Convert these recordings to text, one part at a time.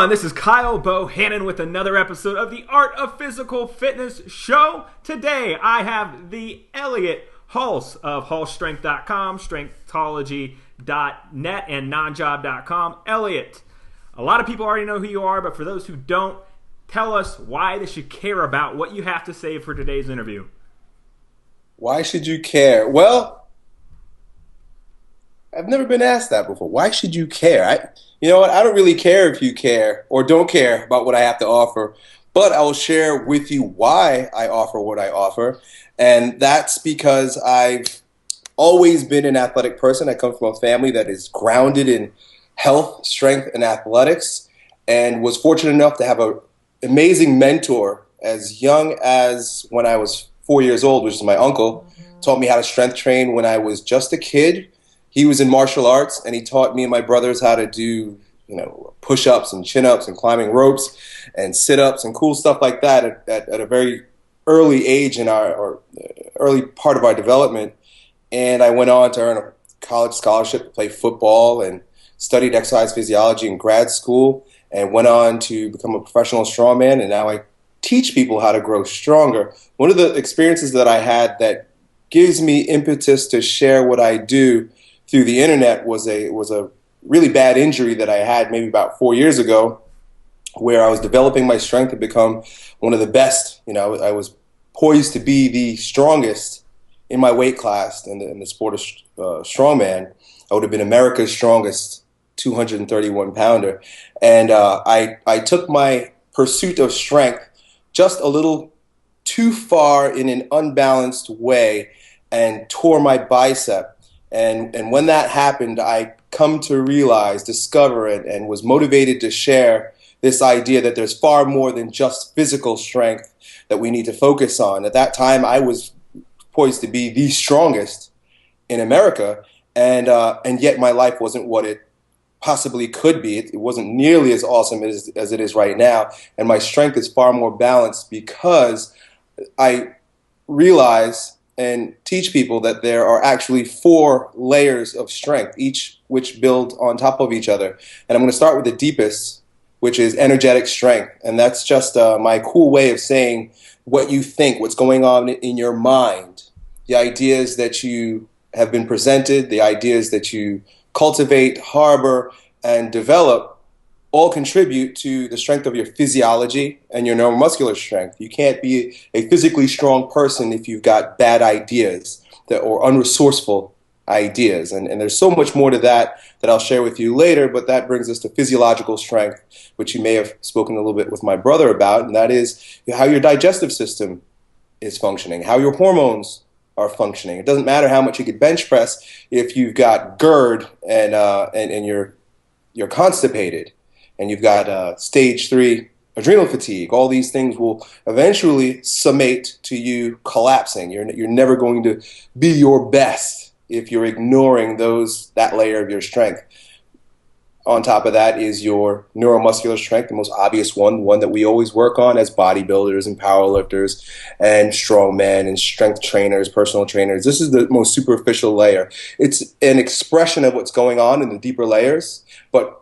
everyone, this is Kyle Bohannon with another episode of the Art of Physical Fitness show. Today I have the Elliott Hulse of HulseStrength.com, Strengthology.net, and nonjob.com. Elliott, a lot of people already know who you are, but for those who don't, tell us why they should care about what you have to say for today's interview. Why should you care? Well, I've never been asked that before. Why should you care? You know what? I don't really care if you care or don't care about what I have to offer, but I will share with you why I offer what I offer. And that's because I've always been an athletic person. I come from a family that is grounded in health, strength, and athletics, and was fortunate enough to have an amazing mentor as young as when I was 4 years old, which is my uncle. Taught me how to strength train when I was just a kid. He was in martial arts, and he taught me and my brothers how to do, push-ups and chin-ups and climbing ropes and sit-ups and cool stuff like that at a very early age in our early part of our development. And I went on to earn a college scholarship to play football and studied exercise physiology in grad school and went on to become a professional strongman. And now I teach people how to grow stronger. One of the experiences that I had that gives me impetus to share what I do through the internet was a really bad injury that I had maybe about 4 years ago, where I was developing my strength to become one of the best. I was poised to be the strongest in my weight class in the sport of strongman. I would have been America's strongest 231 pounder. And I took my pursuit of strength just a little too far in an unbalanced way and tore my bicep. And when that happened, I come to realize, discover it, and was motivated to share this idea that there's far more than just physical strength that we need to focus on. At that time, I was poised to be the strongest in America, and yet my life wasn't what it possibly could be. It wasn't nearly as awesome as it is right now, and my strength is far more balanced because I realize and teach people that there are actually 4 layers of strength, each which build on top of each other. And I'm going to start with the deepest, which is energetic strength. And that's just my cool way of saying what you think, what's going on in your mind, the ideas that you have been presented, the ideas that you cultivate, harbor, and develop all contribute to the strength of your physiology and your neuromuscular strength. You can't be a physically strong person if you've got bad ideas or unresourceful ideas. And there's so much more to that I'll share with you later, but that brings us to physiological strength, which you may have spoken a little bit with my brother about, and that is how your digestive system is functioning, how your hormones are functioning. It doesn't matter how much you could bench press if you've got GERD and you're constipated, and you've got stage 3 adrenal fatigue. All these things will eventually summate to you collapsing. You're never going to be your best if you're ignoring that layer of your strength. On top of that is your neuromuscular strength, the most obvious one, the one that we always work on as bodybuilders and powerlifters and strongmen and strength trainers, personal trainers. This is the most superficial layer. It's an expression of what's going on in the deeper layers, but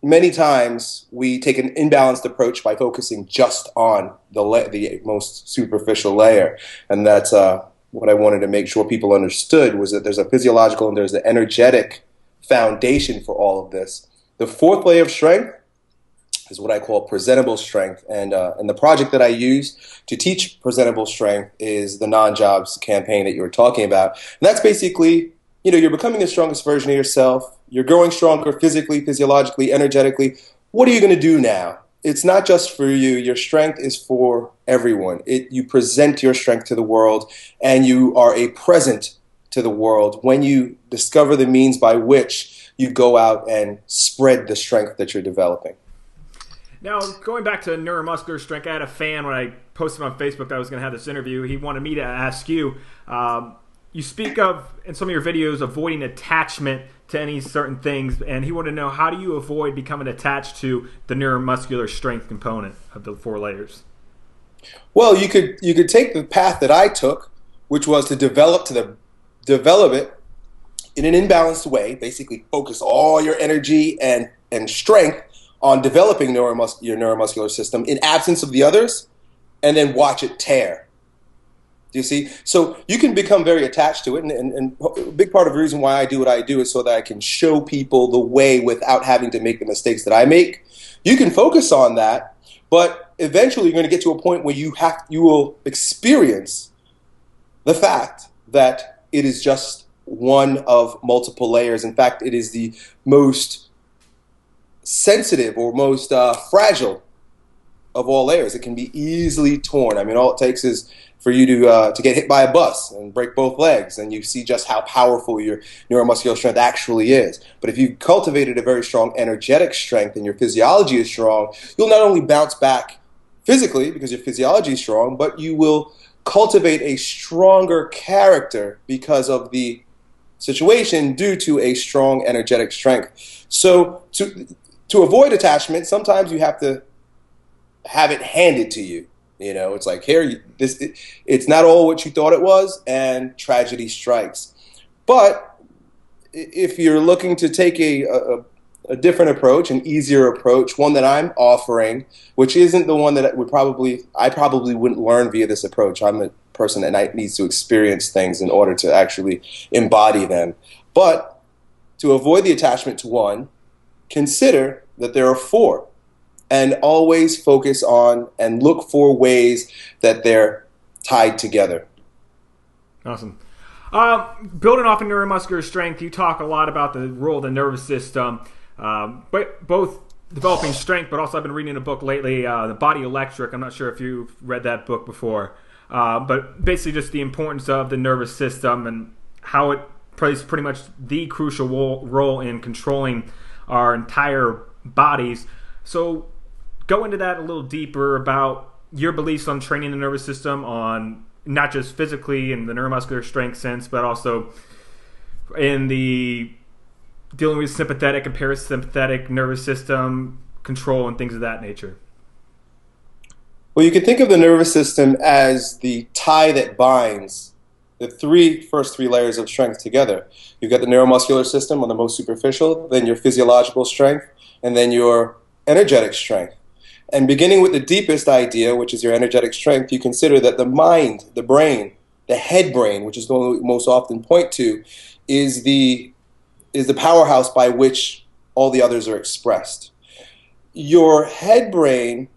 many times we take an imbalanced approach by focusing just on the most superficial layer. And that's what I wanted to make sure people understood, was that there's a physiological and there's an energetic foundation for all of this. The 4th layer of strength is what I call presentable strength. And the project that I use to teach presentable strength is the non-jobs campaign that you were talking about. And that's basically, you're becoming the strongest version of yourself. You're growing stronger physically, physiologically, energetically. What are you going to do now? It's not just for you. Your strength is for everyone. You present your strength to the world, and you are a present to the world when you discover the means by which you go out and spread the strength that you're developing. Now, going back to neuromuscular strength, I had a fan when I posted on Facebook that I was going to have this interview. He wanted me to ask you, you speak of, in some of your videos, avoiding attachment to any certain things, and he wanted to know, how do you avoid becoming attached to the neuromuscular strength component of the 4 layers? Well, you could take the path that I took, which was to develop it in an imbalanced way, basically focus all your energy and strength on developing your neuromuscular system in absence of the others, and then watch it tear. Do you see? So you can become very attached to it, and a big part of the reason why I do what I do is so that I can show people the way without having to make the mistakes that I make. You can focus on that, but eventually you're going to get to a point where you will experience the fact that it is just one of multiple layers. In fact, it is the most sensitive or most fragile of all layers. It can be easily torn. I mean, all it takes is for you to get hit by a bus and break both legs, and you see just how powerful your neuromuscular strength actually is. But if you've cultivated a very strong energetic strength and your physiology is strong, you'll not only bounce back physically because your physiology is strong, but you will cultivate a stronger character because of the situation due to a strong energetic strength. So to avoid attachment, sometimes you have to have it handed to you. You know, it's like, here, it's not all what you thought it was, and tragedy strikes. But if you're looking to take a different approach, an easier approach, one that I'm offering, which isn't the one that I probably wouldn't learn via this approach. I'm a person that needs to experience things in order to actually embody them. But to avoid the attachment to one, consider that there are four. And always focus on and look for ways that they're tied together. Awesome. Building off of neuromuscular strength, you talk a lot about the role of the nervous system, but both developing strength, but also I've been reading a book lately, The Body Electric. I'm not sure if you've read that book before, but basically just the importance of the nervous system and how it plays pretty much the crucial role in controlling our entire bodies. So go into that a little deeper about your beliefs on training the nervous system, on not just physically in the neuromuscular strength sense, but also in the dealing with sympathetic and parasympathetic nervous system control and things of that nature. Well, you can think of the nervous system as the tie that binds the first three layers of strength together. You've got the neuromuscular system on the most superficial, then your physiological strength, and then your energetic strength. And beginning with the deepest idea, which is your energetic strength, you consider that the mind, the brain, the head brain, which is the one we most often point to, is the powerhouse by which all the others are expressed. Your head brain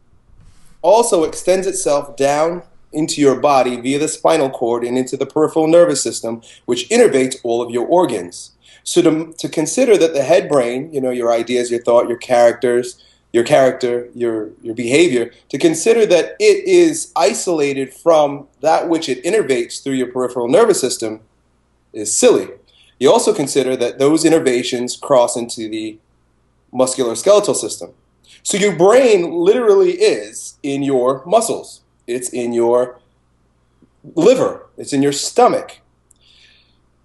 also extends itself down into your body via the spinal cord and into the peripheral nervous system, which innervates all of your organs. So to consider that the head brain, you know, your ideas, your thought, your characters, your behavior, to consider that it is isolated from that which it innervates through your peripheral nervous system is silly. You also consider that those innervations cross into the musculoskeletal system. So your brain literally is in your muscles. It's in your liver. It's in your stomach.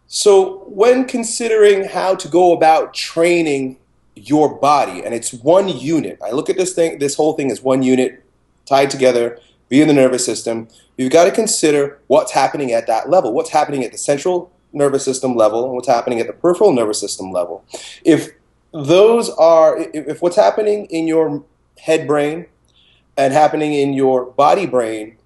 So when considering how to go about training your body, and it's one unit. I look at this whole thing as one unit tied together via the nervous system. You've got to consider what's happening at that level, what's happening at the central nervous system level, and what's happening at the peripheral nervous system level. If what's happening in your head brain and happening in your body brain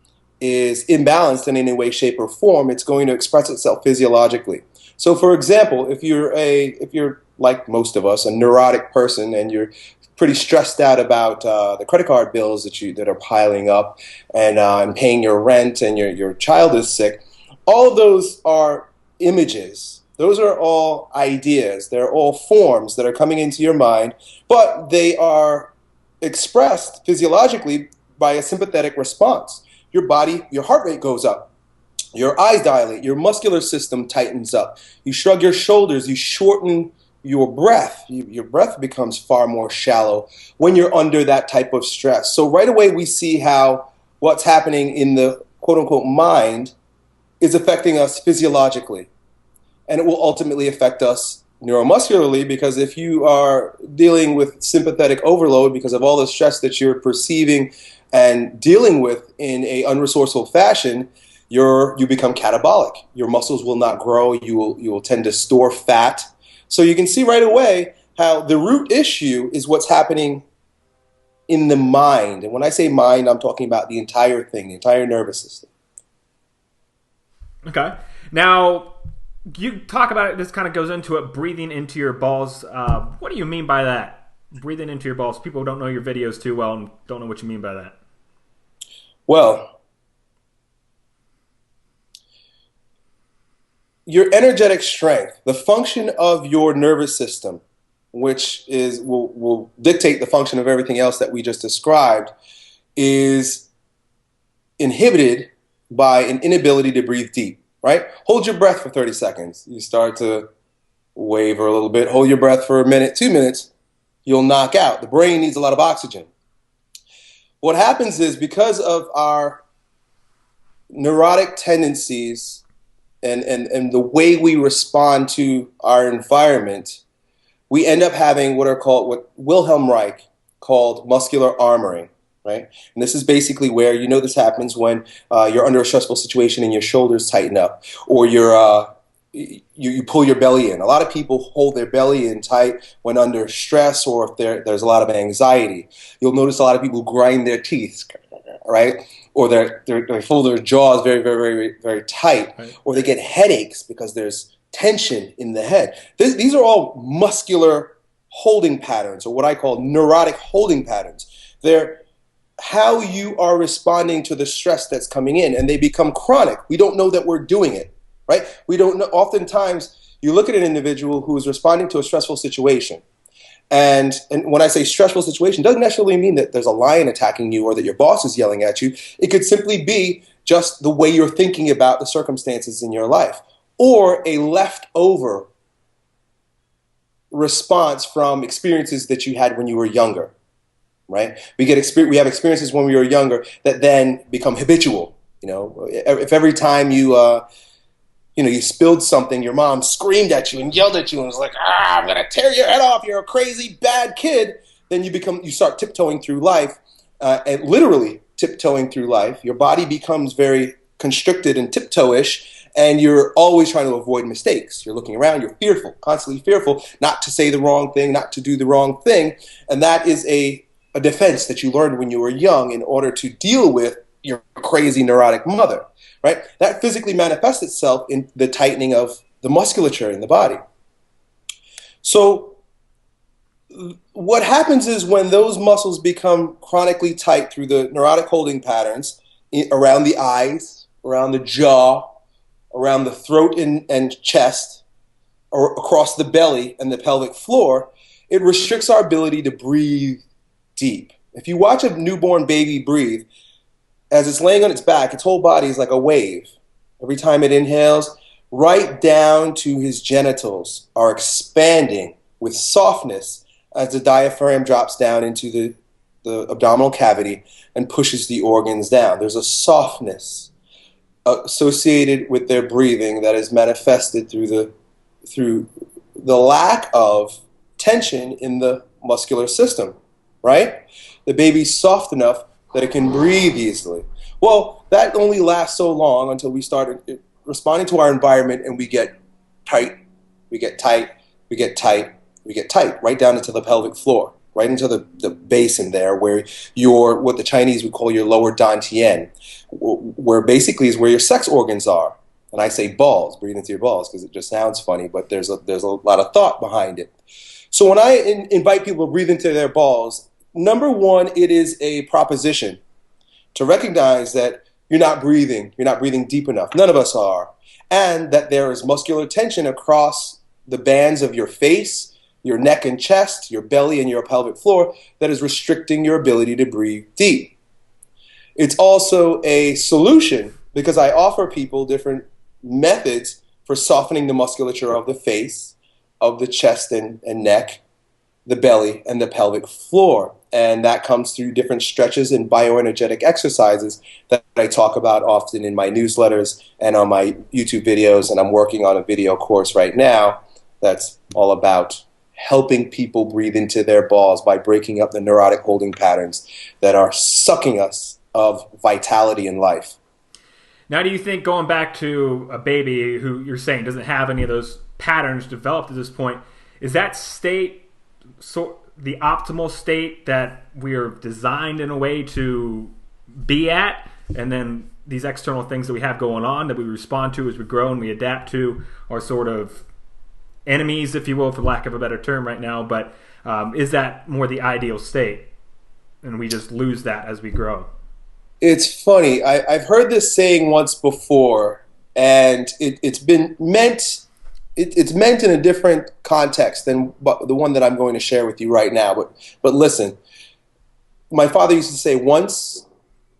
is imbalanced in any way, shape, or form, it's going to express itself physiologically. So, for example, if you're like most of us, a neurotic person, and you're pretty stressed out about the credit card bills that are piling up, and paying your rent, and your child is sick, all of those are images. Those are all ideas. They're all forms that are coming into your mind, but they are expressed physiologically by a sympathetic response. Your heart rate goes up. Your eyes dilate. Your muscular system tightens up. You shrug your shoulders. You shorten your breath. Your breath becomes far more shallow when you're under that type of stress. So right away we see how what's happening in the quote-unquote mind is affecting us physiologically. And it will ultimately affect us neuromuscularly, because if you are dealing with sympathetic overload because of all the stress that you're perceiving and dealing with in a unresourceful fashion, you become catabolic. Your muscles will not grow. You will tend to store fat. So you can see right away how the root issue is what's happening in the mind. And when I say mind, I'm talking about the entire thing, the entire nervous system. Okay. Now, you talk about it. This kind of goes into it. Breathing into your balls. What do you mean by that? Breathing into your balls. People don't know your videos too well and don't know what you mean by that. Well, your energetic strength, the function of your nervous system, which is will dictate the function of everything else that we just described, is inhibited by an inability to breathe deep, right? Hold your breath for 30 seconds. You start to waver a little bit. Hold your breath for a minute, 2 minutes. You'll knock out. The brain needs a lot of oxygen. What happens is because of our neurotic tendencies and the way we respond to our environment, we end up having what Wilhelm Reich called muscular armoring, right? And this is basically where, this happens when you're under a stressful situation and your shoulders tighten up, or you pull your belly in. A lot of people hold their belly in tight when under stress, or if there's a lot of anxiety. You'll notice a lot of people grind their teeth, right? Or they fold their jaws very, very, very, very tight, right. Or they get headaches because there's tension in the head. These are all muscular holding patterns, or what I call neurotic holding patterns. They're how you are responding to the stress that's coming in, and they become chronic. We don't know that we're doing it, right? We don't know. Oftentimes, you look at an individual who is responding to a stressful situation, and when I say stressful situation, it doesn't necessarily mean that there's a lion attacking you or that your boss is yelling at you. It could simply be just the way you're thinking about the circumstances in your life, or a leftover response from experiences that you had when you were younger, right? We have experiences when we were younger that then become habitual. If every time you spilled something, your mom screamed at you and yelled at you and was like, I'm going to tear your head off, you're a crazy, bad kid. Then you start tiptoeing through life, and literally tiptoeing through life. Your body becomes very constricted and tiptoe-ish, and you're always trying to avoid mistakes. You're looking around, you're fearful, constantly fearful, not to say the wrong thing, not to do the wrong thing. And that is a defense that you learned when you were young in order to deal with your crazy neurotic mother. Right? That physically manifests itself in the tightening of the musculature in the body. So what happens is when those muscles become chronically tight through the neurotic holding patterns around the eyes, around the jaw, around the throat and chest, or across the belly and the pelvic floor, it restricts our ability to breathe deep. If you watch a newborn baby breathe, as it's laying on its back, its whole body is like a wave. Every time it inhales, right down to his genitals are expanding with softness as the diaphragm drops down into the abdominal cavity and pushes the organs down. There's a softness associated with their breathing that is manifested through the lack of tension in the muscular system, right? The baby's soft enough that it can breathe easily. Well, that only lasts so long until we start responding to our environment and we get tight, we get tight, we get tight, we get tight, right down into the pelvic floor, right into the basin there where what the Chinese would call your lower dantian, where basically is where your sex organs are. And I say balls, breathe into your balls, because it just sounds funny, but there's a lot of thought behind it. So when I invite people to breathe into their balls, number one, it is a proposition to recognize that you're not breathing deep enough. None of us are. And that there is muscular tension across the bands of your face, your neck and chest, your belly and your pelvic floor that is restricting your ability to breathe deep. It's also a solution because I offer people different methods for softening the musculature of the face, of the chest and neck, the belly, and the pelvic floor. And that comes through different stretches and bioenergetic exercises that I talk about often in my newsletters and on my YouTube videos. And I'm working on a video course right now that's all about helping people breathe into their balls by breaking up the neurotic holding patterns that are sucking us of vitality in life. Now, do you think going back to a baby who you're saying doesn't have any of those patterns developed at this point, is that state the optimal state that we're designed in a way to be at, and then these external things that we have going on that we respond to as we grow and we adapt to are sort of enemies, if you will, for lack of a better term right now. But is that more the ideal state, and we just lose that as we grow? It's funny. I've heard this saying once before, and it's been meant. It's meant in a different context than the one that I'm going to share with you right now. But listen, my father used to say, "Once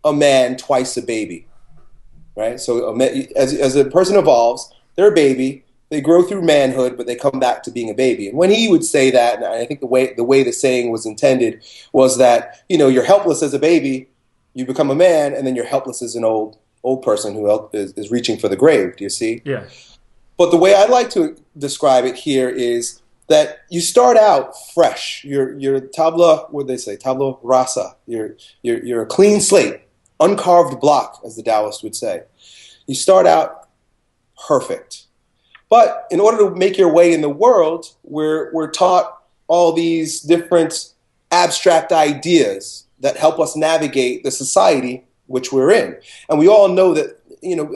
a man, twice a baby." Right? So as a person evolves, they're a baby. They grow through manhood, but they come back to being a baby. And when he would say that, and I think the way the saying was intended was that, you're helpless as a baby, you become a man, and then you're helpless as an old person who is reaching for the grave. Do you see? Yeah. But the way I like to describe it here is that you start out fresh. You're tabla, what do they say? Tabla rasa. You're a clean slate, uncarved block, as the Taoist would say. You start out perfect. But in order to make your way in the world, we're taught all these different abstract ideas that help us navigate the society which we're in. And we all know that,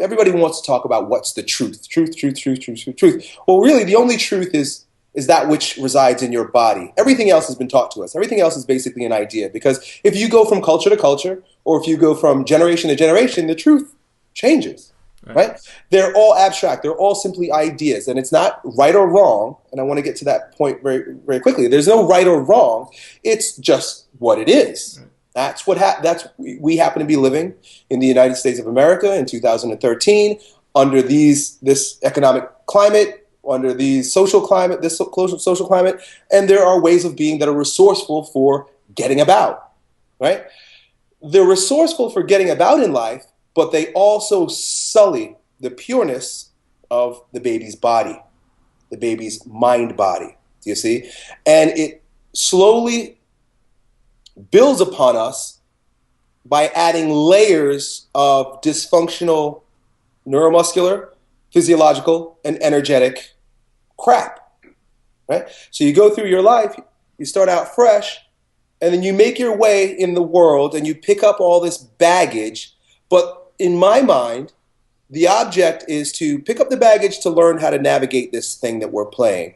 everybody wants to talk about what's the truth. Truth. Well, really, the only truth is that which resides in your body. Everything else has been taught to us. Everything else is basically an idea. Because if you go from culture to culture, or if you go from generation to generation, the truth changes. Right? They're all abstract. They're all simply ideas, and it's not right or wrong. And I want to get to that point very, very quickly. There's no right or wrong. It's just what it is. That's we happen to be living in the United States of America in 2013 under this economic climate, under this social climate, and there are ways of being that are resourceful for getting about. Right? They're resourceful for getting about in life, but they also sully the pureness of the baby's body, the baby's mind body, do you see? And it slowly builds upon us by adding layers of dysfunctional neuromuscular, physiological, and energetic crap, right? So you go through your life, you start out fresh, and then you make your way in the world and you pick up all this baggage. But in my mind, the object is to pick up the baggage to learn how to navigate this thing that we're playing.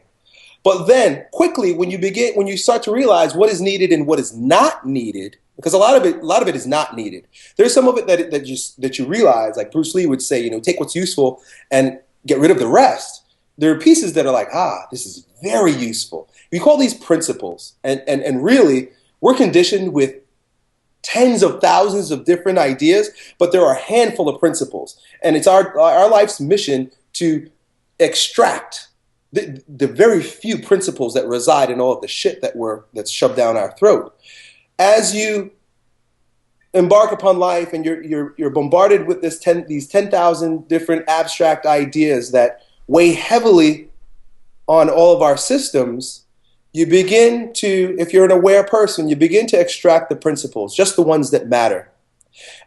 But then quickly, when you start to realize what is needed and what is not needed, because a lot of it is not needed. There's some of it that you realize, like Bruce Lee would say, take what's useful and get rid of the rest. There are pieces that are like, this is very useful. We call these principles, and really, we're conditioned with tens of thousands of different ideas, but there are a handful of principles. And it's our life's mission to extract the very few principles that reside in all of the shit that's shoved down our throat. As you embark upon life and you're bombarded with these 10,000 different abstract ideas that weigh heavily on all of our systems, you begin to, if you're an aware person, you begin to extract the principles, just the ones that matter.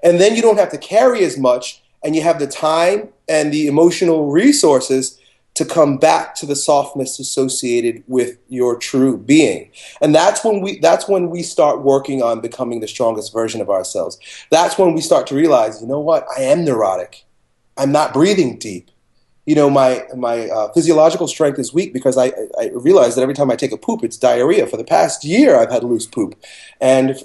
And then you don't have to carry as much, and you have the time and the emotional resources to come back to the softness associated with your true being. And that's when we start working on becoming the strongest version of ourselves. That's when we start to realize, you know what, I am neurotic. I'm not breathing deep. My physiological strength is weak because I realize that every time I take a poop, it's diarrhea. For the past year, I've had loose poop. And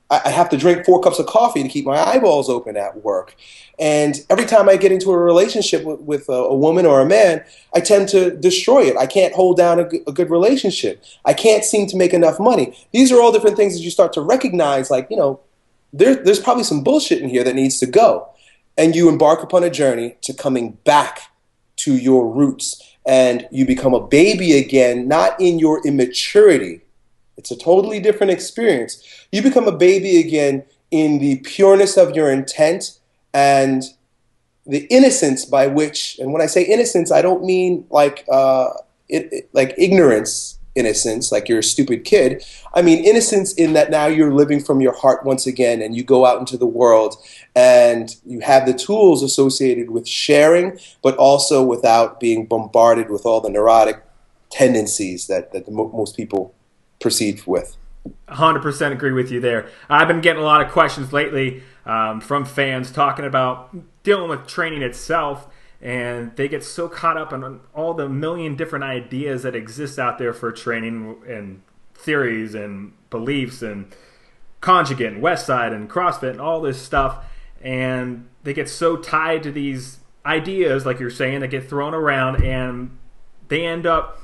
I have to drink 4 cups of coffee to keep my eyeballs open at work. And every time I get into a relationship with a woman or a man, I tend to destroy it. I can't hold down a good relationship. I can't seem to make enough money. These are all different things that you start to recognize, like, there's probably some bullshit in here that needs to go. And you embark upon a journey to coming back to your roots. And you become a baby again, not in your immaturity. It's a totally different experience. You become a baby again in the pureness of your intent and the innocence by which, and when I say innocence, I don't mean like ignorance innocence, like you're a stupid kid. I mean innocence in that now you're living from your heart once again, and you go out into the world and you have the tools associated with sharing, but also without being bombarded with all the neurotic tendencies that most people proceed with. 100% agree with you there. I've been getting a lot of questions lately from fans talking about dealing with training itself, and they get so caught up in all the million different ideas that exist out there for training and theories and beliefs and conjugate and West Side and CrossFit and all this stuff, and they get so tied to these ideas, like you're saying, that get thrown around, and they end up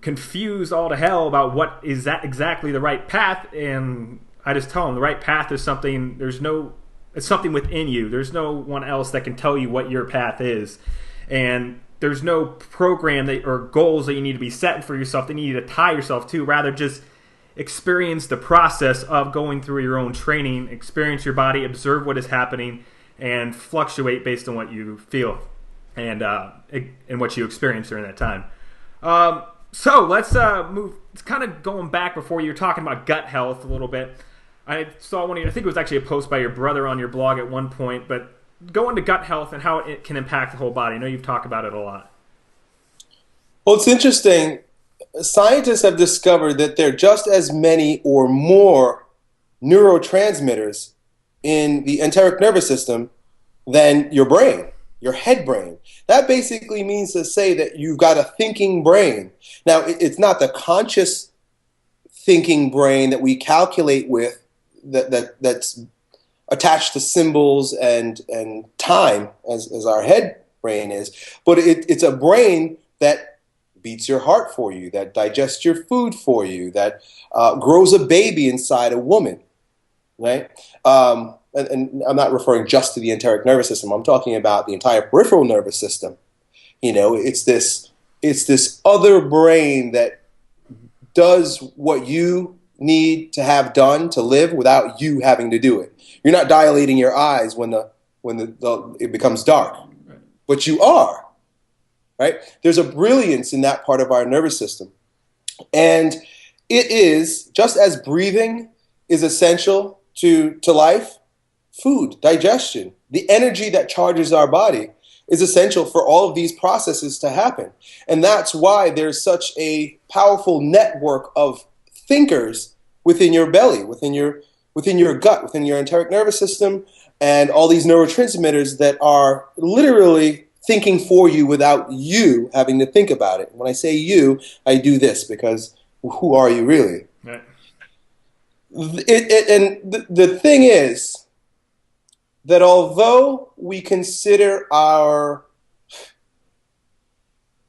confused all to hell about what is that exactly the right path. And I just tell them the right path is something, it's something within you. There's no one else that can tell you what your path is, and there's no program or goals that you need to be setting for yourself that you need to tie yourself to. Rather, just experience the process of going through your own training, experience your body, observe what is happening, and fluctuate based on what you feel and what you experience during that time. So let's move. It's kind of going back before you were talking about gut health a little bit. I saw I think it was actually a post by your brother on your blog at one point, but go into gut health and how it can impact the whole body. I know you've talked about it a lot. Well, it's interesting. Scientists have discovered that there are just as many or more neurotransmitters in the enteric nervous system than your brain, your head brain. That basically means to say that you've got a thinking brain. Now, it's not the conscious thinking brain that we calculate with, that's attached to symbols and time as our head brain is, but it's a brain that beats your heart for you, that digests your food for you, that grows a baby inside a woman, right? And I'm not referring just to the enteric nervous system. I'm talking about the entire peripheral nervous system. You know, it's this other brain that does what you need to have done to live without you having to do it. You're not dilating your eyes when it becomes dark, but you are, right? There's a brilliance in that part of our nervous system. And it is, just as breathing is essential to life, food, digestion, the energy that charges our body is essential for all of these processes to happen. And that's why there's such a powerful network of thinkers within your belly, within your gut, within your enteric nervous system, and all these neurotransmitters that are literally thinking for you without you having to think about it. When I say you, I do this because who are you really? Right. The thing is that although we consider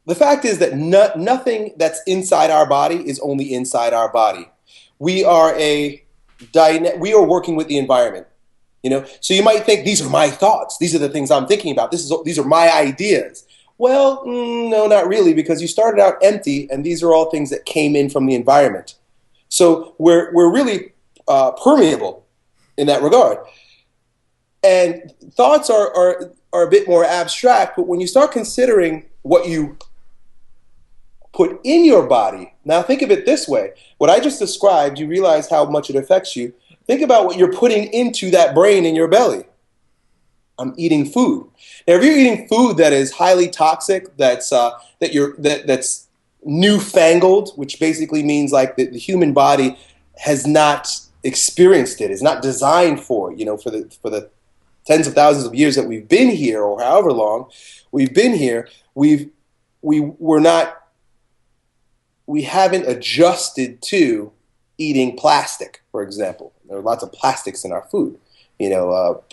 the fact is that nothing that's inside our body is only inside our body. We are working with the environment, you know. So you might think, these are my thoughts. These are the things I'm thinking about. These are my ideas. Well, no, not really, because you started out empty, and these are all things that came in from the environment. So we're really permeable in that regard. And thoughts are a bit more abstract, but when you start considering what you put in your body, now think of it this way. What I just described, you realize how much it affects you. Think about what you're putting into that brain in your belly. I'm eating food. Now, if you're eating food that is highly toxic, that's newfangled, which basically means like the human body has not experienced it, is not designed for, you know, for the tens of thousands of years that we've been here, or however long we've been here, we haven't adjusted to eating plastic, for example. There are lots of plastics in our food. You know,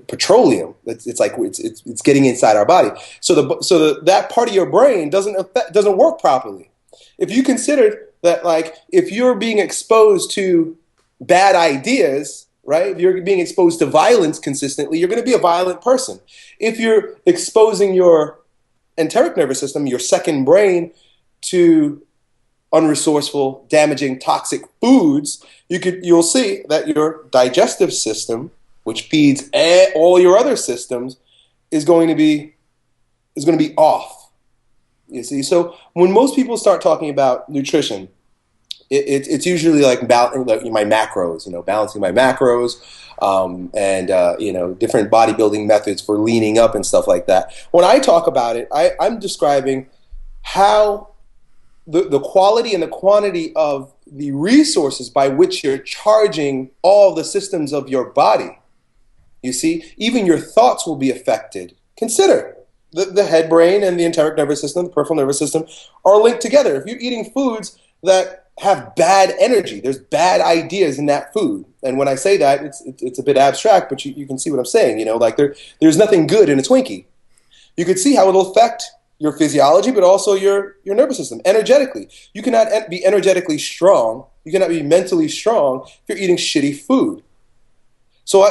petroleum. It's like it's getting inside our body. So that part of your brain doesn't work properly. If you consider that, like, if you're being exposed to bad ideas, right? If you're being exposed to violence consistently, you're going to be a violent person. If you're exposing your enteric nervous system, your second brain, to unresourceful, damaging, toxic foods, you'll see that your digestive system, which feeds all your other systems, is going to be off. You see, so when most people start talking about nutrition, it's usually like my macros, you know, balancing my macros, and you know, different bodybuilding methods for leaning up and stuff like that. When I talk about it, I'm describing how the quality and the quantity of the resources by which you're charging all the systems of your body. You see, even your thoughts will be affected. Consider the head brain and the enteric nervous system, the peripheral nervous system, are linked together. If you're eating foods that have bad energy, there's bad ideas in that food. And when I say that, it's a bit abstract, but you can see what I'm saying. You know, like there's nothing good in a Twinkie. You could see how it'll affect your physiology, but also your nervous system energetically. You cannot be energetically strong. You cannot be mentally strong if you're eating shitty food. So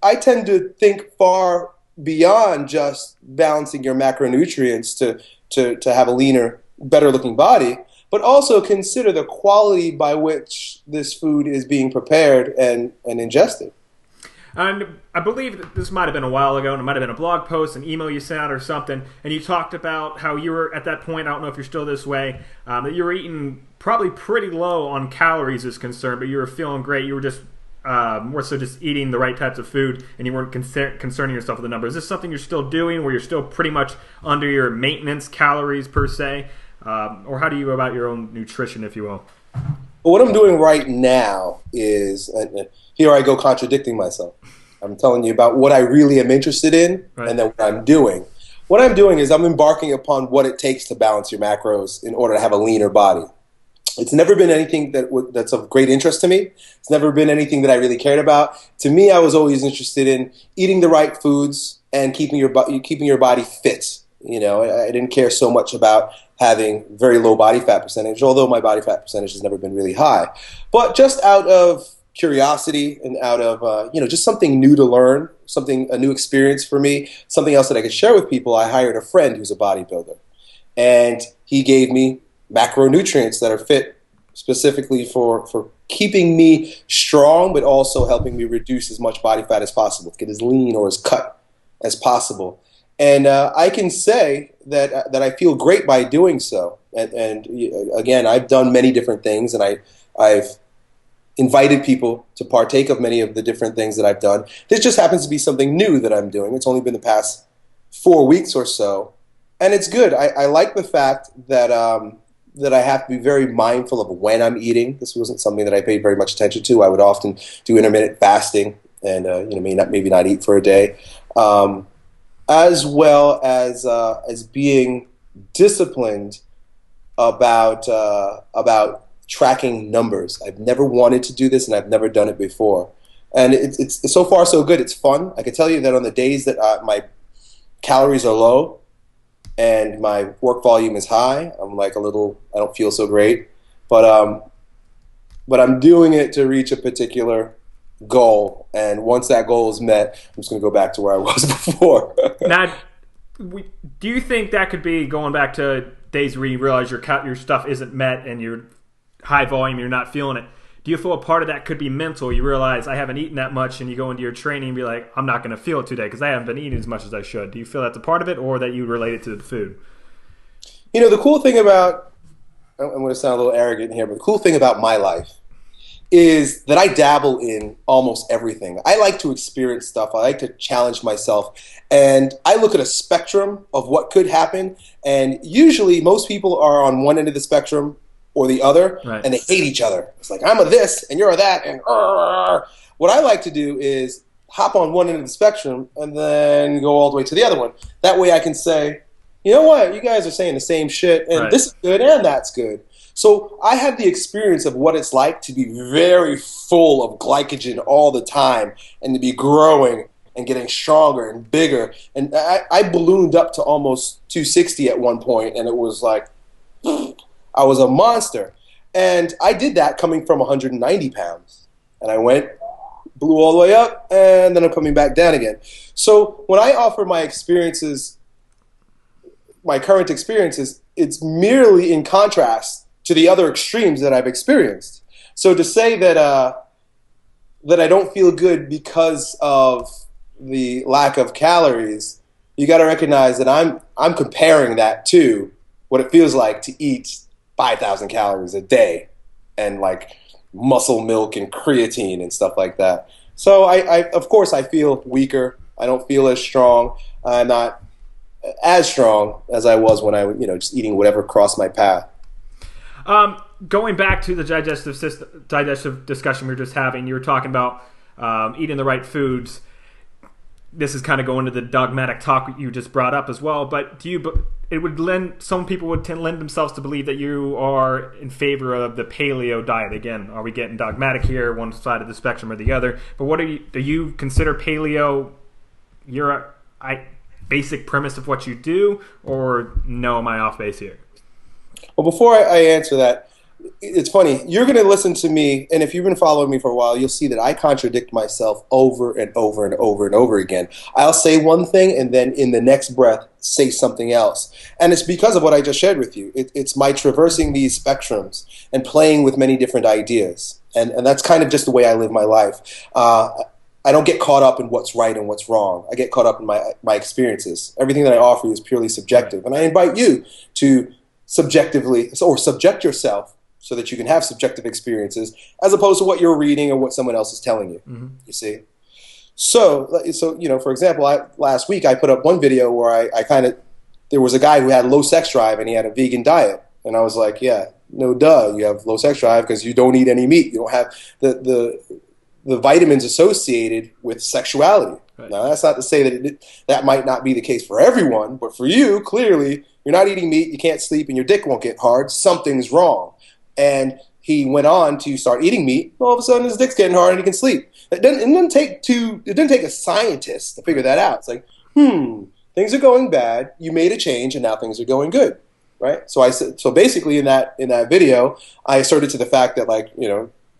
I tend to think far beyond just balancing your macronutrients to have a leaner, better looking body, but also consider the quality by which this food is being prepared and ingested. And I believe that this might have been a while ago, and it might have been a blog post, an email you sent out or something, and you talked about how you were, at that point, I don't know if you're still this way, that you were eating probably pretty low on calories is concerned, but you were feeling great. You were just more so just eating the right types of food, and you weren't concerning yourself with the number. Is this something you're still doing, where you're still pretty much under your maintenance calories per se? Or how do you go about your own nutrition, if you will? Well, what I'm doing right now is, and here I go contradicting myself. I'm telling you about what I really am interested in, right, and then what I'm doing. What I'm doing is I'm embarking upon what it takes to balance your macros in order to have a leaner body. It's never been anything that's of great interest to me. It's never been anything that I really cared about. To me, I was always interested in eating the right foods and keeping your body fit. You know, I didn't care so much about having very low body fat percentage, although my body fat percentage has never been really high. But just out of curiosity and out of, just something new to learn, a new experience for me, something else that I could share with people, I hired a friend who's a bodybuilder. And he gave me macronutrients that are fit specifically for keeping me strong, but also helping me reduce as much body fat as possible, get as lean or as cut as possible. And I can say that I feel great by doing so. And again, I've done many different things, and I've invited people to partake of many of the different things that I've done. This just happens to be something new that I'm doing. It's only been the past 4 weeks or so, and it's good. I like the fact that I have to be very mindful of when I'm eating. This wasn't something that I paid very much attention to. I would often do intermittent fasting and maybe not eat for a day. As well as being disciplined about tracking numbers. I've never wanted to do this, and I've never done it before. And it's so far so good. It's fun. I can tell you that on the days that my calories are low and my work volume is high, I'm like I don't feel so great. But I'm doing it to reach a particular goal, and once that goal is met, I'm just going to go back to where I was before. Now, do you think that could be going back to days where you realize your stuff isn't met and you're high volume, you're not feeling it? Do you feel a part of that could be mental? You realize I haven't eaten that much, and you go into your training and be like, I'm not going to feel it today because I haven't been eating as much as I should. Do you feel that's a part of it, or that you relate it to the food? You know, the cool thing about, I'm going to sound a little arrogant here, but the cool thing about my life is that I dabble in almost everything. I like to experience stuff. I like to challenge myself. And I look at a spectrum of what could happen. And usually most people are on one end of the spectrum or the other, right, and they hate each other. It's like, I'm a this and you're a that. And what I like to do is hop on one end of the spectrum and then go all the way to the other one. That way I can say, you know what, you guys are saying the same shit, and right, this is good and that's good. So I have the experience of what it's like to be very full of glycogen all the time and to be growing and getting stronger and bigger. And I ballooned up to almost 260 at one point, and it was like I was a monster. And I did that coming from 190 pounds. And I blew all the way up, and then I'm coming back down again. So when I offer my experiences, my current experiences, it's merely in contrast to the other extremes that I've experienced. So to say that I don't feel good because of the lack of calories, you got to recognize that I'm comparing that to what it feels like to eat 5,000 calories a day and like muscle milk and creatine and stuff like that. So I of course I feel weaker. I don't feel as strong. I'm not as strong as I was when I just eating whatever crossed my path. Going back to the digestive discussion we were just having, you were talking about eating the right foods. This is kind of going to the dogmatic talk you just brought up as well. But some people would lend themselves to believe that you are in favor of the paleo diet. Again, are we getting dogmatic here, one side of the spectrum or the other? But do you consider paleo your basic premise of what you do, or no, am I off base here? Well, before I answer that, it's funny. You're going to listen to me, and if you've been following me for a while, you'll see that I contradict myself over and over and over and over again. I'll say one thing, and then in the next breath, say something else. And it's because of what I just shared with you. It's my traversing these spectrums and playing with many different ideas. And that's kind of just the way I live my life. I don't get caught up in what's right and what's wrong. I get caught up in my experiences. Everything that I offer you is purely subjective. And I invite you to subjectively, or subject yourself so that you can have subjective experiences as opposed to what you're reading or what someone else is telling you, you see? So for example, last week I put up one video where there was a guy who had low sex drive and he had a vegan diet. And I was like, yeah, no duh, you have low sex drive because you don't eat any meat. You don't have the vitamins associated with sexuality. Right. Now, that's not to say that that might not be the case for everyone, but for you, clearly, you're not eating meat, you can't sleep, and your dick won't get hard. Something's wrong. And he went on to start eating meat. All of a sudden, his dick's getting hard and he can sleep. It didn't take a scientist to figure that out. It's like, things are going bad. You made a change, and now things are going good, right? So basically, in that video, I asserted to the fact that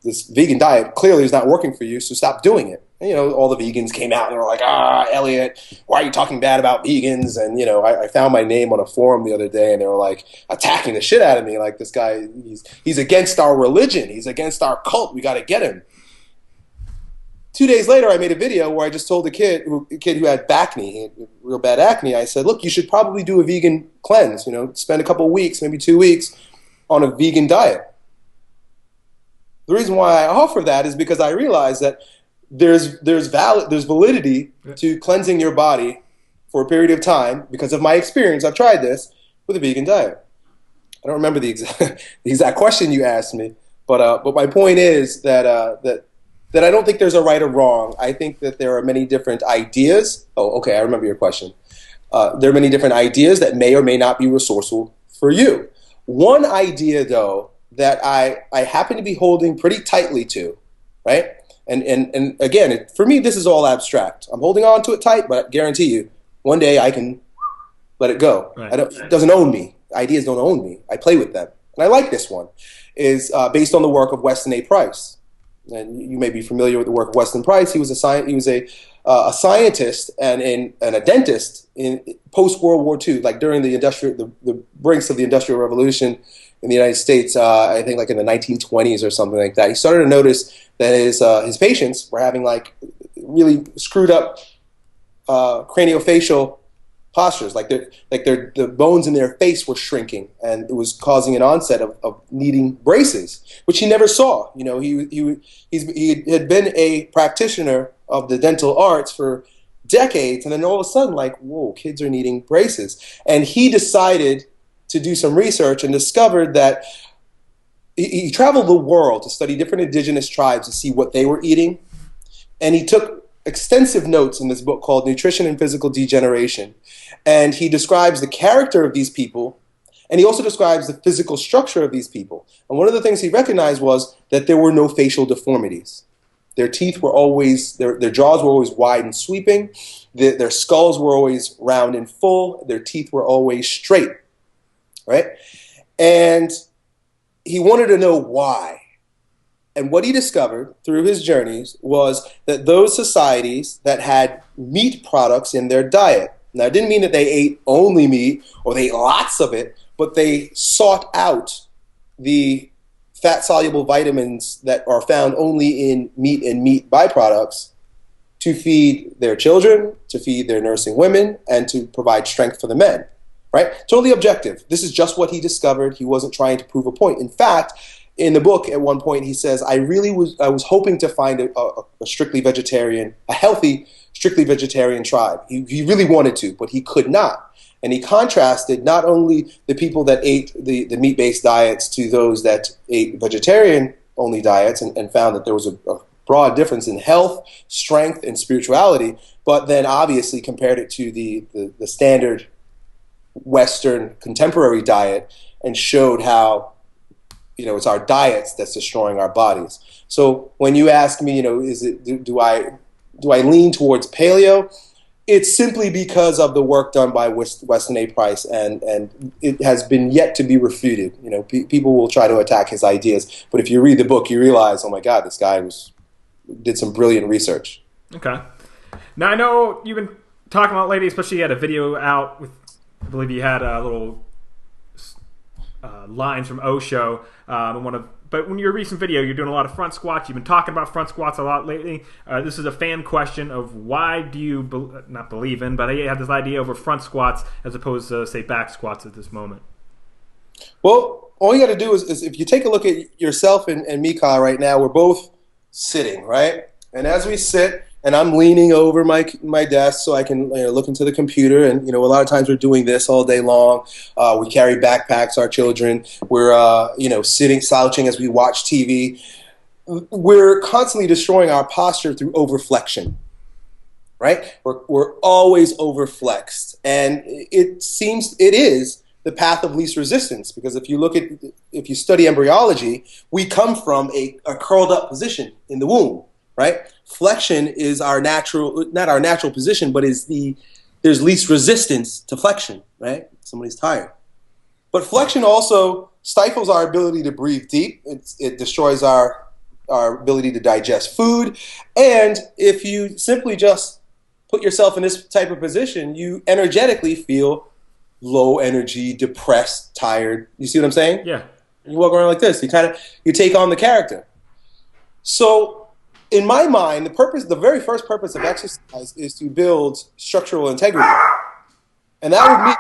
this vegan diet clearly is not working for you, so stop doing it. And, all the vegans came out and they were like, Elliott, why are you talking bad about vegans? And, I found my name on a forum the other day and they were like attacking the shit out of me. Like, this guy, he's against our religion. He's against our cult. We got to get him. 2 days later, I made a video where I just told a kid who had acne, real bad acne. I said, look, you should probably do a vegan cleanse, spend a couple of weeks, maybe 2 weeks on a vegan diet. The reason why I offer that is because I realize that there's validity to cleansing your body for a period of time because of my experience. I've tried this with a vegan diet. I don't remember the exact question you asked me, but my point is that I don't think there's a right or wrong. I think that there are many different ideas. Oh, okay, I remember your question. There are many different ideas that may or may not be resourceful for you. One idea, though, that I happen to be holding pretty tightly to, right? And again, for me, this is all abstract. I'm holding on to it tight, but I guarantee you, one day I can let it go. Right. It doesn't own me. Ideas don't own me. I play with them. And I like this one. Is based on the work of Weston A. Price. And you may be familiar with the work of Weston Price. He was a scientist and a dentist in post-World War II, like during the brinks of the Industrial Revolution in the United States, I think like in the 1920s or something like that. He started to notice that his patients were having like really screwed up craniofacial postures, like the bones in their face were shrinking, and it was causing an onset of needing braces, which he never saw. He had been a practitioner of the dental arts for decades, and then all of a sudden, like, whoa, kids are needing braces. And he decided to do some research and discovered that he traveled the world to study different indigenous tribes to see what they were eating. And he took extensive notes in this book called Nutrition and Physical Degeneration. And he describes the character of these people, and he also describes the physical structure of these people. And one of the things he recognized was that there were no facial deformities. Their teeth were always, their jaws were always wide and sweeping. Their skulls were always round and full. Their teeth were always straight, right? And he wanted to know why. And what he discovered through his journeys was that those societies that had meat products in their diet, now it didn't mean that they ate only meat or they ate lots of it, but they sought out the fat-soluble vitamins that are found only in meat and meat byproducts to feed their children, to feed their nursing women, and to provide strength for the men, right? Totally objective. This is just what he discovered. He wasn't trying to prove a point. In fact, in the book, at one point, he says, I was hoping to find a strictly vegetarian, a healthy, strictly vegetarian tribe. He really wanted to, but he could not. And he contrasted not only the people that ate the meat-based diets to those that ate vegetarian-only diets, and found that there was a broad difference in health, strength, and spirituality, but then obviously compared it to the standard Western contemporary diet and showed how, it's our diets that's destroying our bodies. So when you ask me, do I lean towards paleo? It's simply because of the work done by Weston A. Price, and it has been yet to be refuted. People will try to attack his ideas, but if you read the book, you realize, oh my God, this guy did some brilliant research. Okay. Now I know you've been talking about lately, especially you had a video out with, I believe you had a little lines from Osho. But when your recent video, you're doing a lot of front squats. You've been talking about front squats a lot lately. This is a fan question of why do you not believe in, but you have this idea over front squats as opposed to, say, back squats at this moment. Well, all you got to do is if you take a look at yourself and me, Kyle, right now, we're both sitting, right? And as we sit, and I'm leaning over my desk so I can look into the computer, and a lot of times we're doing this all day long. We carry backpacks, our children. We're sitting, slouching as we watch TV. We're constantly destroying our posture through overflexion, right? We're always overflexed, and it is the path of least resistance, because if you study embryology, we come from a curled up position in the womb, right? Flexion is not our natural position, but there's least resistance to flexion, right? Somebody's tired. But flexion also stifles our ability to breathe deep. It destroys our ability to digest food. And if you simply just put yourself in this type of position, you energetically feel low energy, depressed, tired. You see what I'm saying? Yeah. You walk around like this. You take on the character. So in my mind, the very first purpose of exercise is to build structural integrity. And that would mean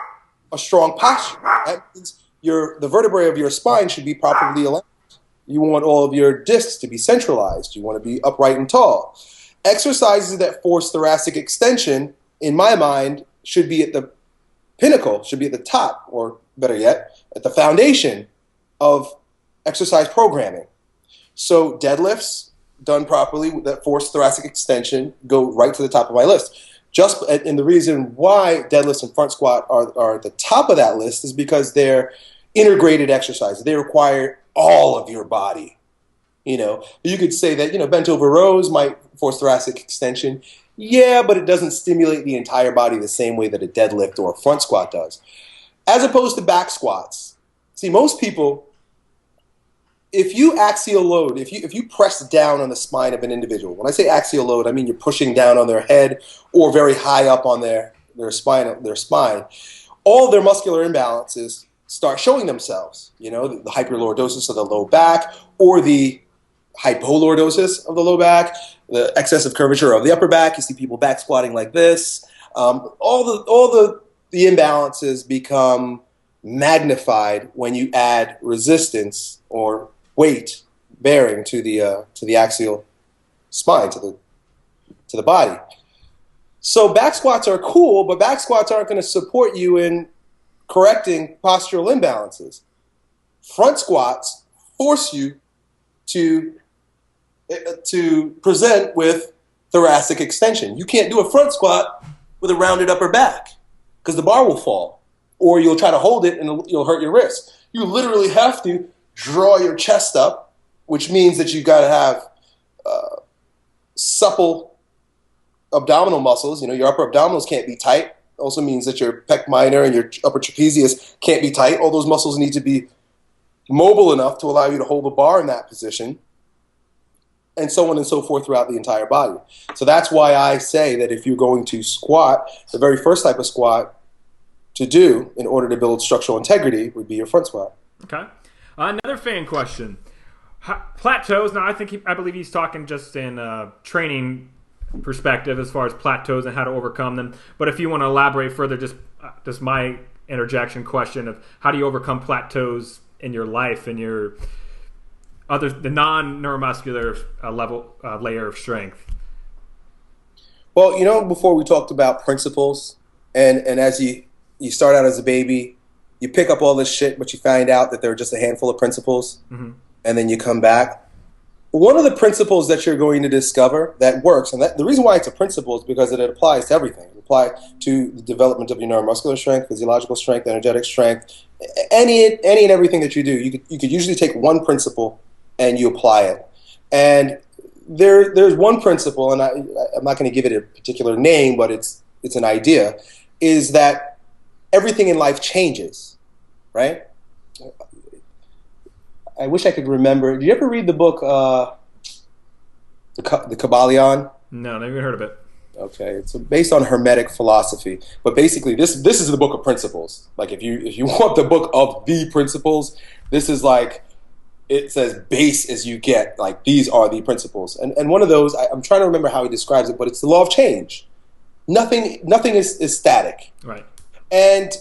a strong posture. That means the vertebrae of your spine should be properly aligned. You want all of your discs to be centralized. You want to be upright and tall. Exercises that force thoracic extension, in my mind, should be at the pinnacle, should be at the top, or better yet, at the foundation of exercise programming. So deadlifts done properly that force thoracic extension go right to the top of my list. And the reason why deadlifts and front squat are at the top of that list is because they're integrated exercises. They require all of your body. You could say that bent over rows might force thoracic extension. Yeah, but it doesn't stimulate the entire body the same way that a deadlift or a front squat does. As opposed to back squats. See, most people, if you axial load, if you press down on the spine of an individual, when I say axial load, I mean you're pushing down on their head or very high up on their spine, all their muscular imbalances start showing themselves. The hyperlordosis of the low back, or the hypolordosis of the low back, the excessive curvature of the upper back. You see people back squatting like this. All the imbalances become magnified when you add resistance or weight bearing to the axial spine, to the body. So back squats are cool, but back squats aren't going to support you in correcting postural imbalances. Front squats force you to present with thoracic extension. You can't do a front squat with a rounded upper back because the bar will fall, or you'll try to hold it and you'll hurt your wrist. You literally have to draw your chest up, which means that you've got to have supple abdominal muscles. Your upper abdominals can't be tight. Also means that your pec minor and your upper trapezius can't be tight. All those muscles need to be mobile enough to allow you to hold the bar in that position, and so on and so forth throughout the entire body. So that's why I say that if you're going to squat, the very first type of squat to do in order to build structural integrity would be your front squat. Okay. Another fan question. Plateaus. Now, I believe he's talking just in training perspective as far as plateaus and how to overcome them. But if you want to elaborate further, just my interjection question of how do you overcome plateaus in your life and the non-neuromuscular layer of strength? Well, before we talked about principles, and as you you start out as a baby, you pick up all this shit, but you find out that there are just a handful of principles, and then you come back. One of the principles that you're going to discover that works, and the reason why it's a principle is because it applies to everything. It applies to the development of your neuromuscular strength, physiological strength, energetic strength, any and everything that you do. You could usually take one principle and you apply it. And there's one principle, and I'm not going to give it a particular name, but it's an idea, is that everything in life changes, right? I wish I could remember. Did you ever read the book, the Kabbalion? No, never even heard of it. Okay, it's based on Hermetic philosophy, but basically this is the book of principles. Like if you want the book of the principles, this is like, it says base as you get. Like these are the principles, and one of those, I'm trying to remember how he describes it, but it's the law of change. Nothing is static. Right. And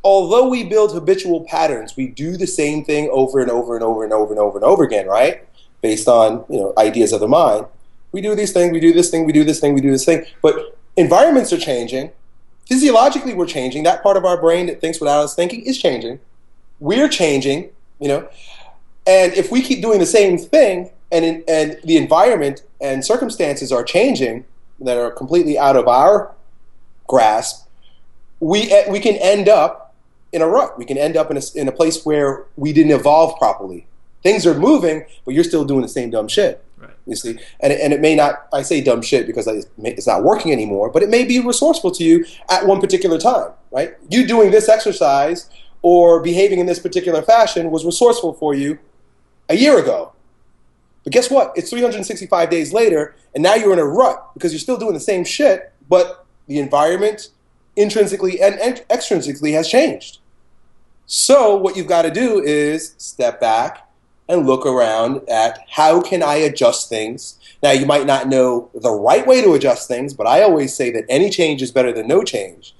although we build habitual patterns, we do the same thing over and over and over and over and over and over again, right? Based on, ideas of the mind. We do these things, we do this thing, we do this thing, we do this thing. But environments are changing. Physiologically, we're changing. That part of our brain that thinks without us thinking is changing. We're changing, And if we keep doing the same thing, and the environment and circumstances are changing that are completely out of our grasp, we can end up in a rut. We can end up in a place where we didn't evolve properly. Things are moving, but you're still doing the same dumb shit. Right. You see, and it may not. I say dumb shit because it's not working anymore, but it may be resourceful to you at one particular time. Right? You doing this exercise or behaving in this particular fashion was resourceful for you a year ago. But guess what? It's 365 days later, and now you're in a rut because you're still doing the same shit, but the environment intrinsically and extrinsically has changed. So what you've got to do is step back and look around at how can I adjust things. Now, you might not know the right way to adjust things, but I always say that any change is better than no change.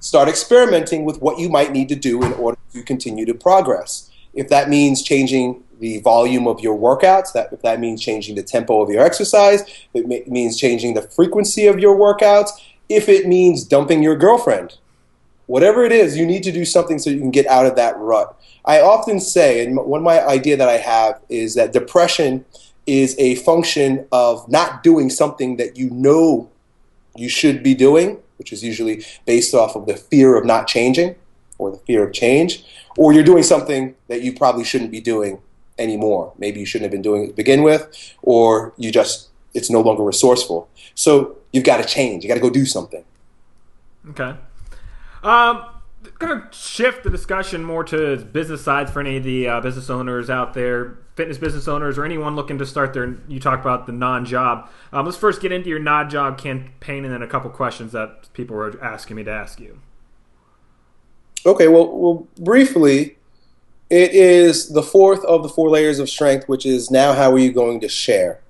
Start experimenting with what you might need to do in order to continue to progress. If that means changing the volume of your workouts, if that means changing the tempo of your exercise, if it means changing the frequency of your workouts, if it means dumping your girlfriend, whatever it is, you need to do something so you can get out of that rut. I often say, and one of my idea that I have is that depression is a function of not doing something that you know you should be doing, which is usually based off of the fear of not changing or the fear of change, or you're doing something that you probably shouldn't be doing anymore. Maybe you shouldn't have been doing it to begin with, or it's no longer resourceful. So you've got to change. You got to go do something. Okay. Going to shift the discussion more to business sides for any of the business owners out there, fitness business owners, or anyone looking to start you talked about the non-job. Let's first get into your non-job campaign and then a couple questions that people were asking me to ask you. Okay, well, briefly, it is the fourth of the 4 layers of strength, which is now how are you going to share?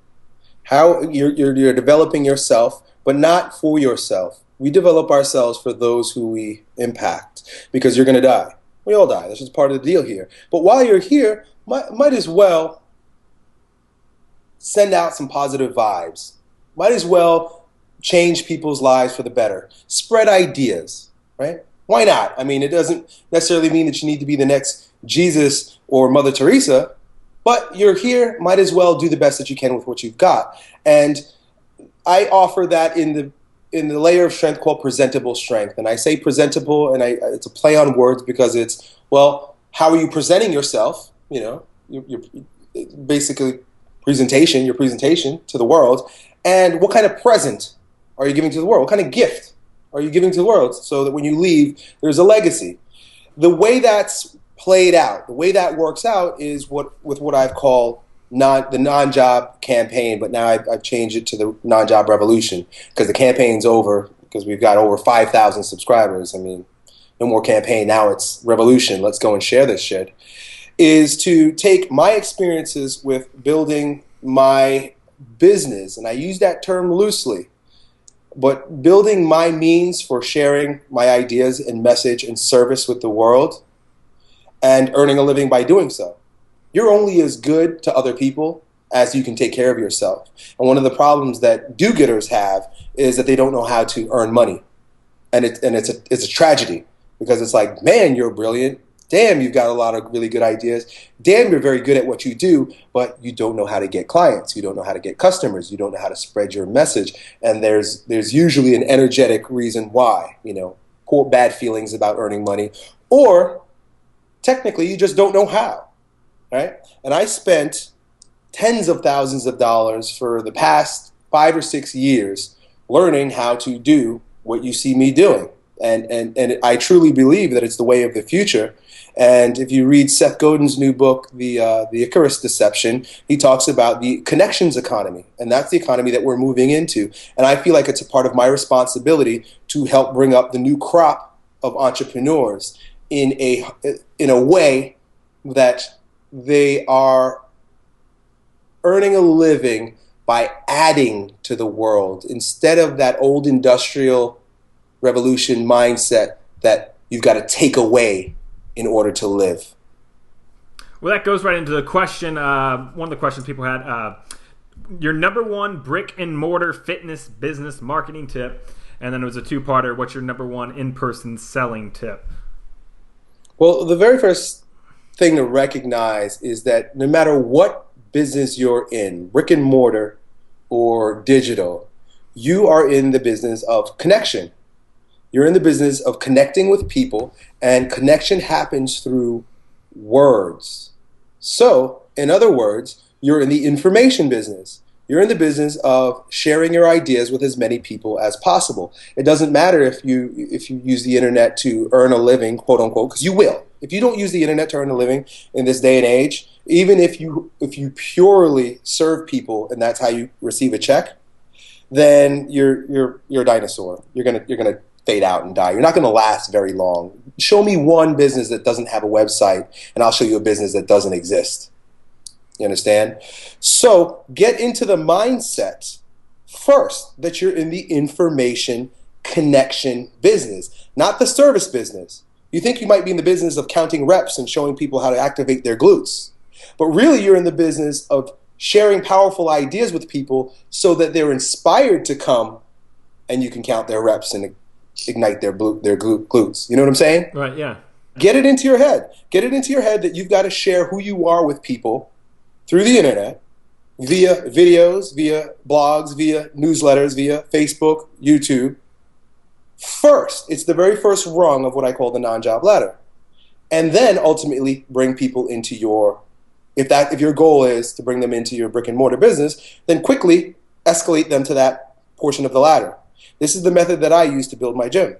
How you're developing yourself, but not for yourself. We develop ourselves for those who we impact, because you're going to die. We all die. That's just part of the deal here. But while you're here, might as well send out some positive vibes. Might as well change people's lives for the better. Spread ideas, right? Why not? I mean, it doesn't necessarily mean that you need to be the next Jesus or Mother Teresa, but you're here, might as well do the best that you can with what you've got. And I offer that in the layer of strength called presentable strength. And I say presentable, and it's a play on words because it's, well, how are you presenting yourself? You're basically your presentation to the world. And what kind of present are you giving to the world? What kind of gift are you giving to the world so that when you leave, there's a legacy? The way that's played out, the way that works out is with what I've called the non-job campaign, but now I've changed it to the non-job revolution because the campaign's over because we've got over 5,000 subscribers. I mean, no more campaign. Now it's revolution. Let's go and share this shit. Is to take my experiences with building my business, and I use that term loosely, but building my means for sharing my ideas and message and service with the world and earning a living by doing so. You're only as good to other people as you can take care of yourself. And one of the problems that do-getters have is that they don't know how to earn money. And it's a tragedy because it's like, man, you're brilliant. Damn, you've got a lot of really good ideas. Damn, you're very good at what you do, but you don't know how to get clients. You don't know how to get customers. You don't know how to spread your message. And there's usually an energetic reason why, poor bad feelings about earning money, or technically you just don't know how, right? And I spent tens of thousands of dollars for the past 5 or 6 years learning how to do what you see me doing. And I truly believe that it's the way of the future. And if you read Seth Godin's new book, the Icarus Deception, he talks about the connections economy, and that's the economy that we're moving into. And I feel like it's a part of my responsibility to help bring up the new crop of entrepreneurs in a way that they are earning a living by adding to the world, instead of that old industrial revolution mindset that you've got to take away in order to live. Well, that goes right into the question. One of the questions people had, your number one brick and mortar fitness business marketing tip. And then it was a two-parter. What's your number one in-person selling tip? Well, the very first thing to recognize is that no matter what business you're in, brick and mortar or digital, you are in the business of connection. You're in the business of connecting with people, and connection happens through words. So, in other words, you're in the information business. You're in the business of sharing your ideas with as many people as possible. It doesn't matter if you use the internet to earn a living, quote unquote, because you will. If you don't use the internet to earn a living in this day and age, even if you purely serve people and that's how you receive a check, then you're a dinosaur. You're gonna fade out and die. You're not going to last very long. Show me one business that doesn't have a website, and I'll show you a business that doesn't exist. You understand? So get into the mindset first that you're in the information connection business, not the service business. You think you might be in the business of counting reps and showing people how to activate their glutes, but really you're in the business of sharing powerful ideas with people so that they're inspired to come and you can count their reps and ignite their glutes. You know what I'm saying? Right, yeah. Get it into your head. Get it into your head that you've got to share who you are with people through the internet, via videos, via blogs, via newsletters, via Facebook, YouTube. First, it's the very first rung of what I call the non-job ladder. And then ultimately bring people into if your goal is to bring them into your brick and mortar business, then quickly escalate them to that portion of the ladder. This is the method that I use to build my gym.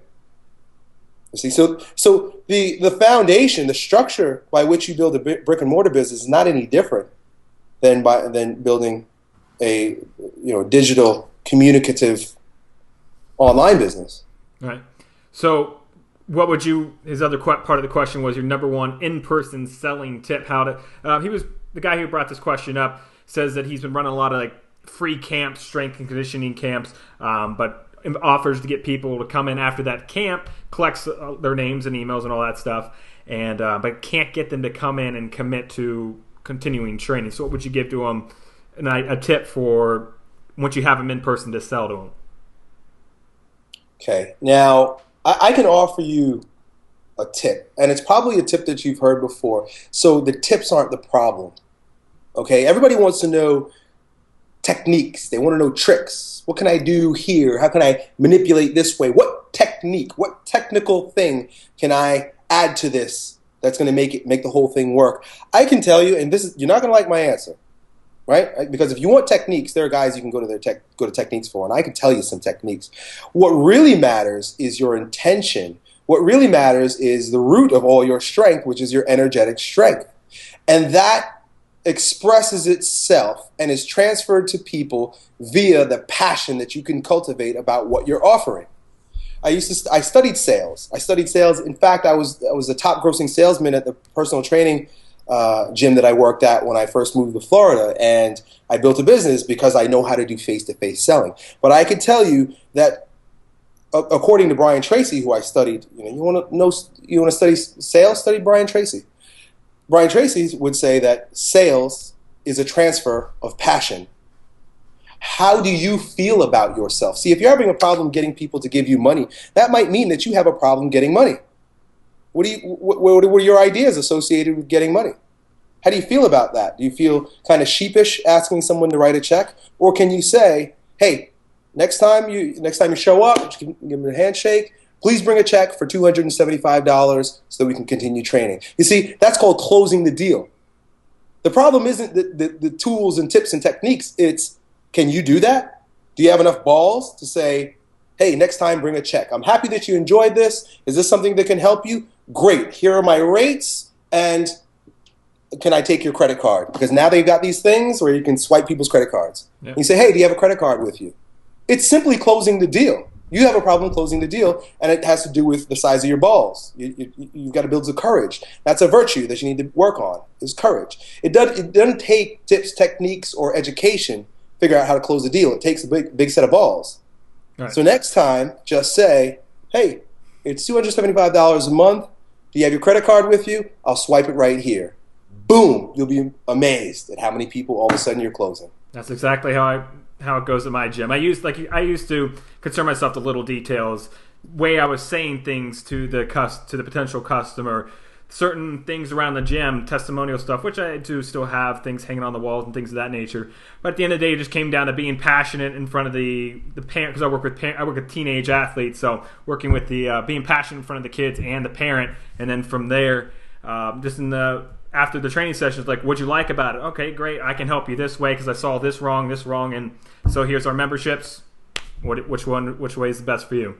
You see, so the foundation, the structure by which you build a brick and mortar business is not any different than building a digital communicative online business. Right. So what would his other part of the question was your number one in-person selling tip. He was the guy who brought this question up, says that he's been running a lot of free camps, strength and conditioning camps, but offers to get people to come in after that camp, collects their names and emails and all that stuff, and but can't get them to come in and commit to continuing training. So what would you give to them, a tip for once you have them in person to sell to them? Okay, now I can offer you a tip, and it's probably a tip that you've heard before. So the tips aren't the problem. Okay, everybody wants to know techniques. They want to know tricks. What can I do here? How can I manipulate this way? What technique, what technical thing can I add to this that's going to make the whole thing work? I can tell you, and you're not going to like my answer, right? Because if you want techniques, there are guys you can go to techniques for, and I can tell you some techniques. What really matters is your intention. What really matters is the root of all your strength, which is your energetic strength. And that expresses itself and is transferred to people via the passion that you can cultivate about what you're offering. I studied sales. In fact, I was the top grossing salesman at the personal training gym that I worked at when I first moved to Florida, and I built a business because I know how to do face-to-face selling. But I could tell you that according to Brian Tracy, who I studied, you want to study sales, study Brian Tracy. Brian Tracy would say that sales is a transfer of passion. How do you feel about yourself? See, if you're having a problem getting people to give you money, that might mean that you have a problem getting money. What are your ideas associated with getting money? How do you feel about that? Do you feel kind of sheepish asking someone to write a check, or can you say, "Hey, next time you show up, just give them a handshake. Please bring a check for $275 so that we can continue training." You see, that's called closing the deal. The problem isn't the tools and tips and techniques. It's, can you do that? Do you have enough balls to say, "Hey, next time bring a check. I'm happy that you enjoyed this. Is this something that can help you? Great. Here are my rates, and can I take your credit card?" Because now they've got these things where you can swipe people's credit cards. Yeah. You say, "Hey, do you have a credit card with you?" It's simply closing the deal. You have a problem closing the deal, and it has to do with the size of your balls. You've got to build the courage. That's a virtue that you need to work on, is courage. It doesn't take tips, techniques, or education to figure out how to close the deal. It takes a big set of balls. Right. So next time, just say, "Hey, it's $275 a month. Do you have your credit card with you? I'll swipe it right here." Boom! You'll be amazed at how many people all of a sudden you're closing. That's exactly how it goes at my gym. I used to concern myself with little details, way I was saying things to the potential customer, certain things around the gym, testimonial stuff, which I do still have, things hanging on the walls and things of that nature. But at the end of the day, it just came down to being passionate in front of the parent, because I work with teenage athletes, so working with the being passionate in front of the kids and the parent, and then from there, after the training sessions, like, what'd you like about it? Okay, great. I can help you this way because I saw this wrong, and so here's our memberships. Which way is the best for you?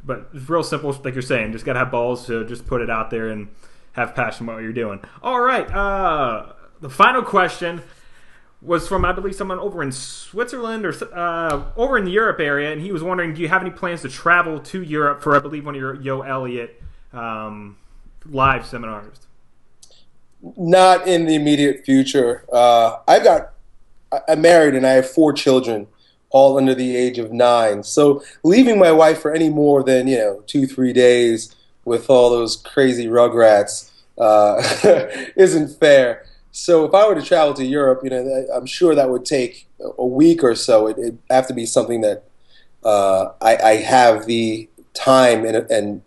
But it's real simple, like you're saying. Just got to have balls to just put it out there and have passion about what you're doing. All right. The final question was from, I believe, someone over in Switzerland or over in the Europe area, and he was wondering, do you have any plans to travel to Europe for, I believe, one of your Yo Elliott live seminars? Not in the immediate future. I'm married and I have 4 children, all under the age of 9. So leaving my wife for any more than 2-3 days with all those crazy rugrats isn't fair. So if I were to travel to Europe, I'm sure that would take a week or so. It'd have to be something that I have the time and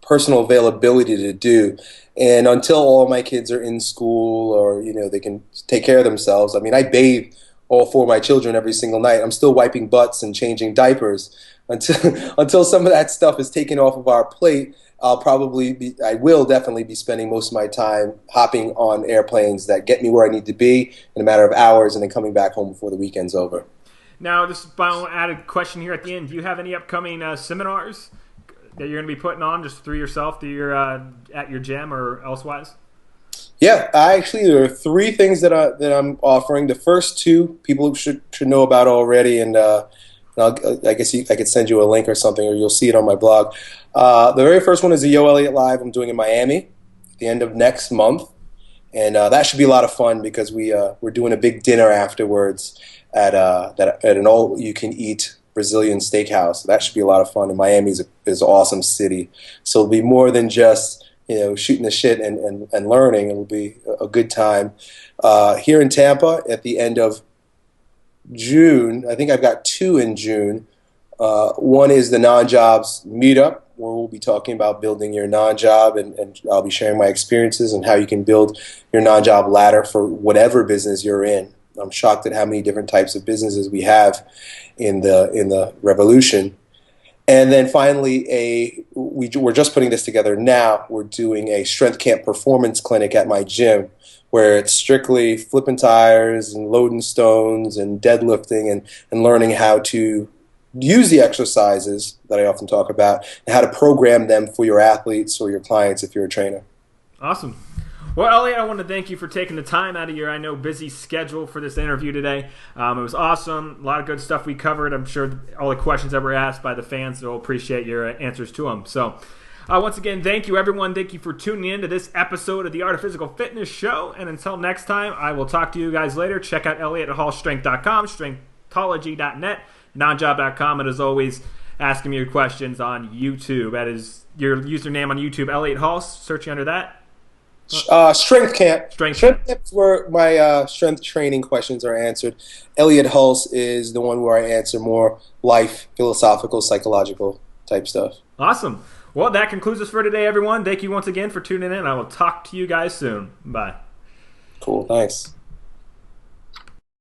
personal availability to do. And until all my kids are in school or, they can take care of themselves. I mean, I bathe all 4 of my children every single night. I'm still wiping butts and changing diapers. Until some of that stuff is taken off of our plate, I will definitely be spending most of my time hopping on airplanes that get me where I need to be in a matter of hours and then coming back home before the weekend's over. Now, this final added question here at the end. Do you have any upcoming seminars that you're going to be putting on just through yourself, through your at your gym or elsewise? Yeah, there are 3 things that I'm offering. The first 2 people should know about already, and I guess I could send you a link or something, or you'll see it on my blog. The very first one is the Yo Elliott Live I'm doing in Miami at the end of next month, and that should be a lot of fun because we're doing a big dinner afterwards at an all-you-can-eat Brazilian steakhouse. That should be a lot of fun. And Miami is an awesome city, so it'll be more than just shooting the shit and learning. It'll be a good time. Here in Tampa at the end of June, I think I've got 2 in June. One is the non-jobs meetup, where we'll be talking about building your non-job, and I'll be sharing my experiences and how you can build your non-job ladder for whatever business you're in. I'm shocked at how many different types of businesses we have in the revolution. And then finally, we're just putting this together now. We're doing a strength camp performance clinic at my gym, where it's strictly flipping tires and loading stones and deadlifting and learning how to use the exercises that I often talk about and how to program them for your athletes or your clients if you're a trainer. Awesome. Well, Elliott, I want to thank you for taking the time out of your, busy schedule for this interview today. It was awesome. A lot of good stuff we covered. I'm sure all the questions that were asked by the fans will appreciate your answers to them. So, once again, thank you, everyone. Thank you for tuning in to this episode of the Art of Physical Fitness Show. And until next time, I will talk to you guys later. Check out Elliott at HulseStrength.com, strengthology.net, nonjob.com. And as always, ask me your questions on YouTube. That is your username on YouTube, Elliott Hulse. Searching under that. Strength Camp. Strength Camp is where my strength training questions are answered. Elliott Hulse is the one where I answer more life, philosophical, psychological type stuff. Awesome. Well, that concludes us for today, everyone. Thank you once again for tuning in. I will talk to you guys soon. Bye. Cool. Thanks.